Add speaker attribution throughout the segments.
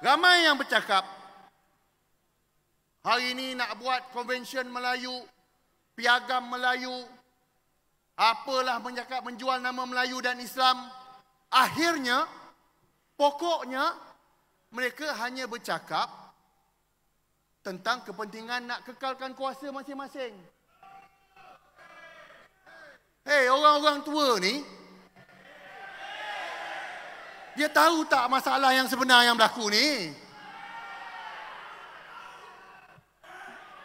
Speaker 1: Ramai yang bercakap, hari ini nak buat konvensyen Melayu, piagam Melayu, apalah bercakap menjual nama Melayu dan Islam. Akhirnya, pokoknya, mereka hanya bercakap tentang kepentingan nak kekalkan kuasa masing-masing. Hei, orang-orang tua ni, dia tahu tak masalah yang sebenar yang berlaku ni?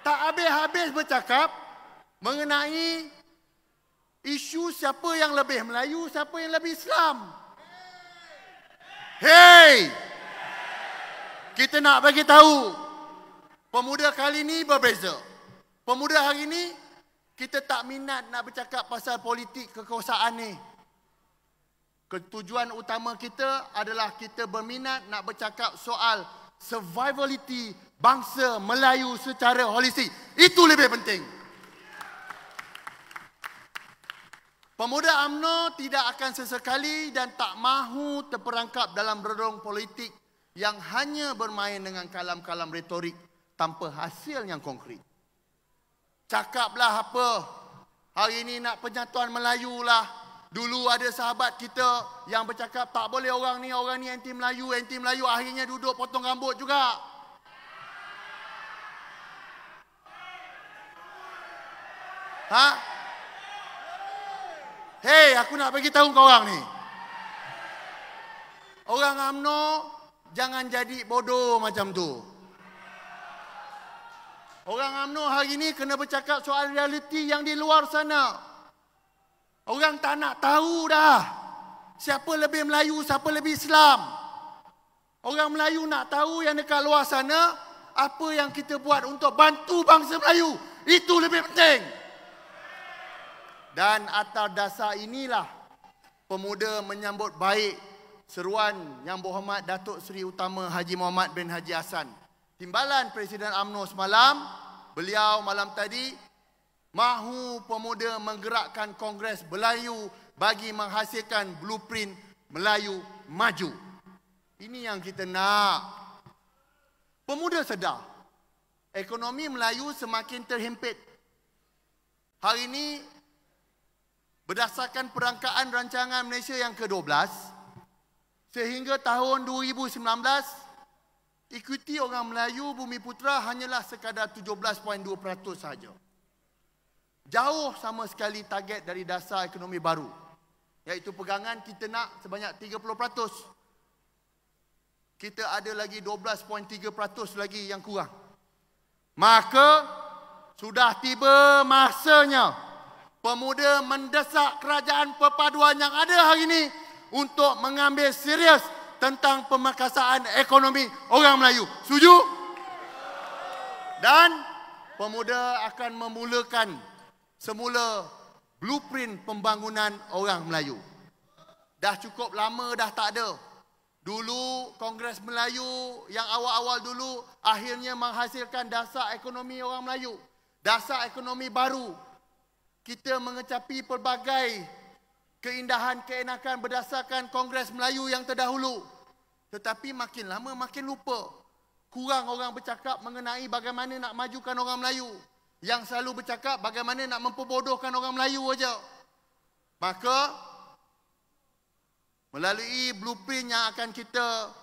Speaker 1: Tak habis-habis bercakap mengenai isu siapa yang lebih Melayu, siapa yang lebih Islam. Hei! Kita nak bagi tahu, pemuda kali ni berbeza. Pemuda hari ni, kita tak minat nak bercakap pasal politik kekuasaan ni. Tujuan utama kita adalah kita berminat nak bercakap soal survivality bangsa Melayu secara holistik. Itu lebih penting. Pemuda UMNO tidak akan sesekali dan tak mahu terperangkap dalam redung politik yang hanya bermain dengan kalam-kalam retorik tanpa hasil yang konkret. Cakaplah apa, hari ini nak penyatuan Melayu lah. Dulu ada sahabat kita yang bercakap tak boleh orang ni anti Melayu, akhirnya duduk potong rambut juga. Ha? Hei, aku nak bagi tahu kau orang ni. Orang UMNO jangan jadi bodoh macam tu. Orang UMNO hari ni kena bercakap soal realiti yang di luar sana. Orang tak nak tahu dah siapa lebih Melayu, siapa lebih Islam. Orang Melayu nak tahu yang dekat luar sana, apa yang kita buat untuk bantu bangsa Melayu. Itu lebih penting. Dan atas dasar inilah pemuda menyambut baik seruan Yang Berhormat Datuk Seri Utama Haji Muhammad bin Haji Hassan, Timbalan Presiden UMNO semalam. Beliau malam tadi mahu pemuda menggerakkan Kongres Melayu bagi menghasilkan blueprint Melayu maju. Ini yang kita nak. Pemuda sedar, ekonomi Melayu semakin terhimpit. Hari ini, berdasarkan perangkaan rancangan Malaysia yang ke-12, sehingga tahun 2019, ikuti orang Melayu Bumiputera hanyalah sekadar 17.2% saja. Jauh sama sekali target dari dasar ekonomi baru, iaitu pegangan kita nak sebanyak 30%. Kita ada lagi 12.3% lagi yang kurang. Maka sudah tiba masanya pemuda mendesak kerajaan perpaduan yang ada hari ini untuk mengambil serius tentang pemerkasaan ekonomi orang Melayu. Setuju? Dan pemuda akan memulakan semula blueprint pembangunan orang Melayu. Dah cukup lama dah tak ada. Dulu Kongres Melayu yang awal-awal dulu akhirnya menghasilkan dasar ekonomi orang Melayu. Dasar ekonomi baru. Kita mengecapi pelbagai keindahan keenakan berdasarkan Kongres Melayu yang terdahulu. Tetapi makin lama makin lupa. Kurang orang bercakap mengenai bagaimana nak majukan orang Melayu. Yang selalu bercakap bagaimana nak memperbodohkan orang Melayu saja. Maka, melalui blueprint yang akan kita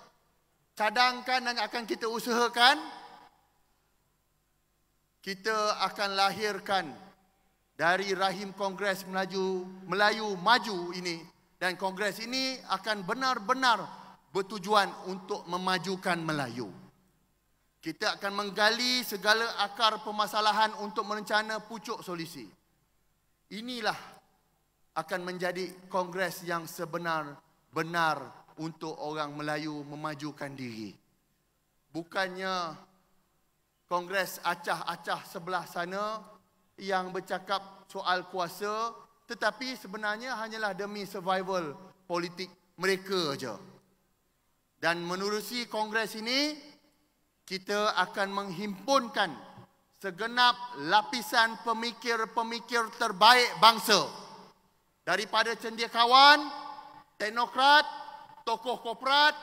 Speaker 1: cadangkan dan akan kita usahakan, kita akan lahirkan dari rahim Kongres Melayu Maju ini. Dan Kongres ini akan benar-benar bertujuan untuk memajukan Melayu. Kita akan menggali segala akar permasalahan untuk merencana pucuk solusi. Inilah akan menjadi kongres yang sebenar-benar untuk orang Melayu memajukan diri. Bukannya kongres acah-acah sebelah sana yang bercakap soal kuasa, tetapi sebenarnya hanyalah demi survival politik mereka saja. Dan menerusi kongres ini, kita akan menghimpunkan segenap lapisan pemikir-pemikir terbaik bangsa. Daripada cendekiawan, teknokrat, tokoh korporat,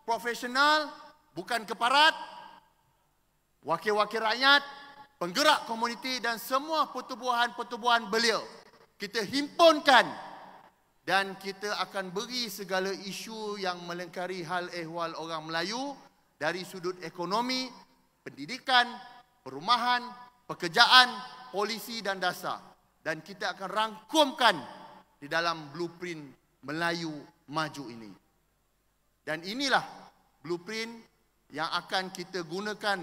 Speaker 1: profesional bukan keparat, wakil-wakil rakyat, penggerak komuniti dan semua pertubuhan-pertubuhan belia. Kita himpunkan dan kita akan beri segala isu yang melengkari hal ehwal orang Melayu dari sudut ekonomi, pendidikan, perumahan, pekerjaan, polisi dan dasar. Dan kita akan rangkumkan di dalam blueprint Melayu Maju ini. Dan inilah blueprint yang akan kita gunakan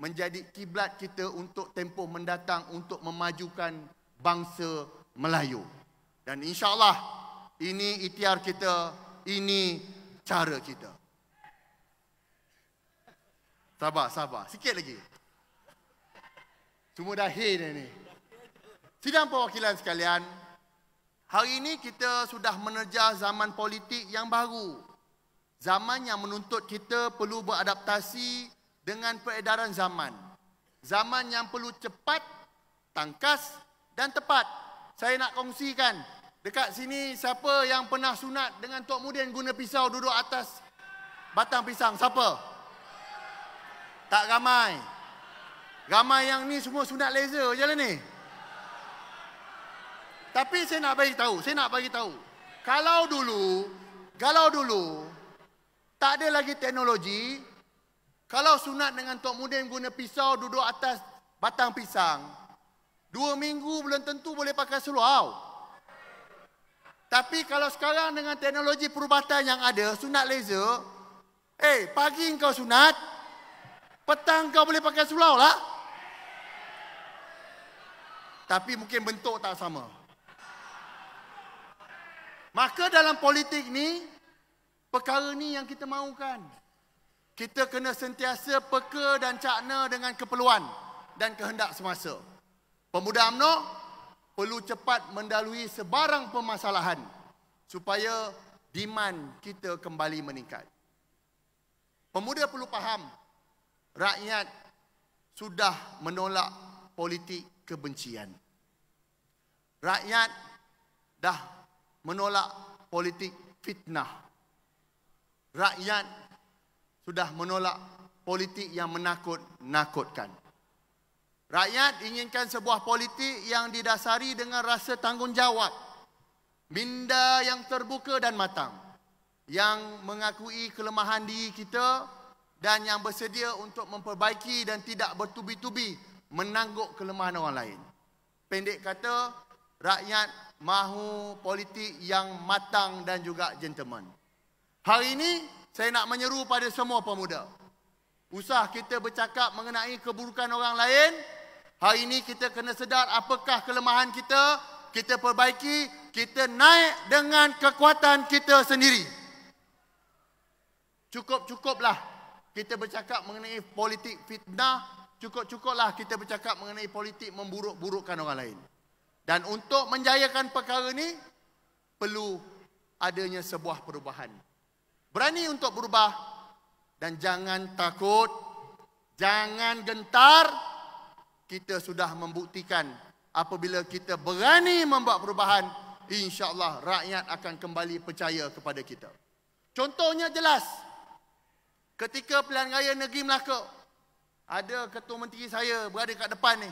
Speaker 1: menjadi kiblat kita untuk tempoh mendatang untuk memajukan bangsa Melayu. Dan insya-Allah ini ikhtiar kita, ini cara kita. Sabar, sikit lagi. Semua dah dah ni. Sidang perwakilan sekalian, hari ini kita sudah menerja zaman politik yang baru. Zaman yang menuntut kita perlu beradaptasi dengan peredaran zaman. Zaman yang perlu cepat, tangkas dan tepat. Saya nak kongsikan, dekat sini siapa yang pernah sunat dengan Tok Mudin guna pisau duduk atas batang pisang? Siapa? Tak ramai. Ramai yang ni semua sunat laser je lah ni. Tapi saya nak bagi tahu. Kalau dulu tak ada lagi teknologi, kalau sunat dengan Tok Mudin guna pisau duduk atas batang pisang, 2 minggu belum tentu boleh pakai seluar. Tapi kalau sekarang dengan teknologi perubatan yang ada, sunat laser, pagi kau sunat, petang kau boleh pakai seluar lah. Tapi mungkin bentuk tak sama. Maka dalam politik ni, perkara ni yang kita mahukan. Kita kena sentiasa peka dan cakna dengan keperluan dan kehendak semasa. Pemuda UMNO perlu cepat mendalui sebarang permasalahan supaya demand kita kembali meningkat. Pemuda perlu faham, rakyat sudah menolak politik kebencian. Rakyat dah menolak politik fitnah. Rakyat sudah menolak politik yang menakut-nakutkan. Rakyat inginkan sebuah politik yang didasari dengan rasa tanggungjawab, minda yang terbuka dan matang, yang mengakui kelemahan diri kita dan yang bersedia untuk memperbaiki dan tidak bertubi-tubi menangguk kelemahan orang lain. Pendek kata, rakyat mahu politik yang matang dan juga gentleman. Hari ini, saya nak menyeru pada semua pemuda. Usah kita bercakap mengenai keburukan orang lain. Hari ini kita kena sedar apakah kelemahan kita, kita perbaiki, kita naik dengan kekuatan kita sendiri. Cukup-cukuplah kita bercakap mengenai politik fitnah, cukup-cukuplah kita bercakap mengenai politik memburuk-burukkan orang lain. Dan untuk menjayakan perkara ini, perlu adanya sebuah perubahan. Berani untuk berubah dan jangan takut, jangan gentar. Kita sudah membuktikan apabila kita berani membuat perubahan, insya-Allah rakyat akan kembali percaya kepada kita. Contohnya jelas. Ketika pilihan raya negeri Melaka, ada Ketua Menteri saya berada kat depan ni.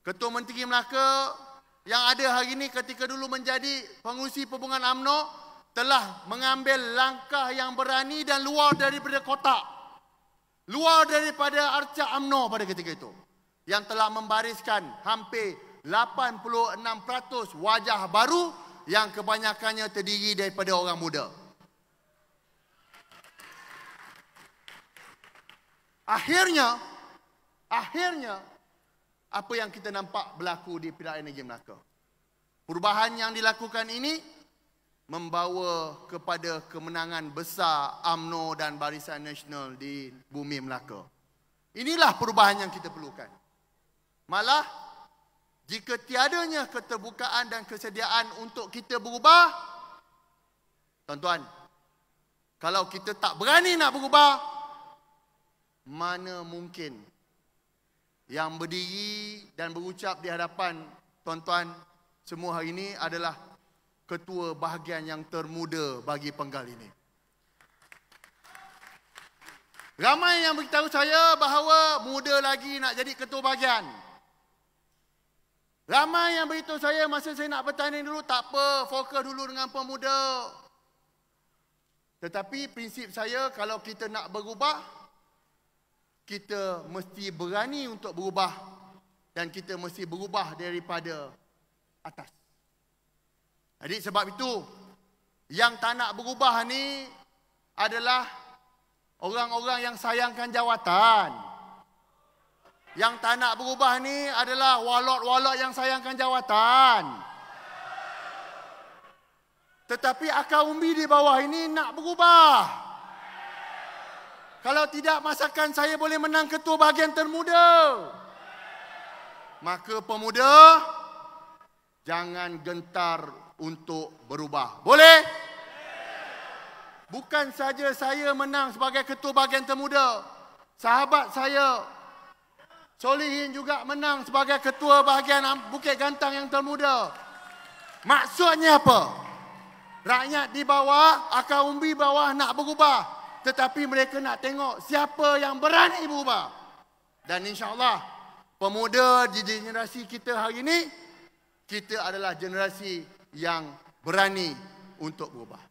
Speaker 1: Ketua Menteri Melaka yang ada hari ini ketika dulu menjadi pengurusi perhubungan UMNO telah mengambil langkah yang berani dan luar daripada kotak. Luar daripada arca UMNO pada ketika itu. Yang telah membariskan hampir 86% wajah baru yang kebanyakannya terdiri daripada orang muda. Akhirnya, apa yang kita nampak berlaku di Pilihan Negeri Melaka. Perubahan yang dilakukan ini membawa kepada kemenangan besar UMNO dan Barisan Nasional di bumi Melaka. Inilah perubahan yang kita perlukan. Malah, jika tiadanya keterbukaan dan kesediaan untuk kita berubah, tuan-tuan, kalau kita tak berani nak berubah, mana mungkin yang berdiri dan berucap di hadapan tuan-tuan semua hari ini adalah ketua bahagian yang termuda bagi penggal ini. Ramai yang beritahu saya bahawa muda lagi nak jadi ketua bahagian. Ramai yang beritahu saya masa saya nak bertanding dulu, tak apa, fokus dulu dengan pemuda. Tetapi prinsip saya, kalau kita nak berubah, kita mesti berani untuk berubah. Dan kita mesti berubah daripada atas. Jadi sebab itu, yang tak nak berubah ni adalah orang-orang yang sayangkan jawatan. Yang tak nak berubah ni adalah walot-walot yang sayangkan jawatan. Tetapi akar umbi di bawah ini nak berubah. Kalau tidak, masakan saya boleh menang ketua bahagian termuda. Maka pemuda, jangan gentar untuk berubah. Boleh? Bukan saja saya menang sebagai ketua bahagian termuda. Sahabat saya, Solihin, juga menang sebagai ketua bahagian Bukit Gantang yang termuda. Maksudnya apa? Rakyat di bawah, akar umbi bawah nak berubah. Tetapi mereka nak tengok siapa yang berani berubah. Dan insya-Allah, pemuda di generasi kita hari ini, kita adalah generasi yang berani untuk berubah.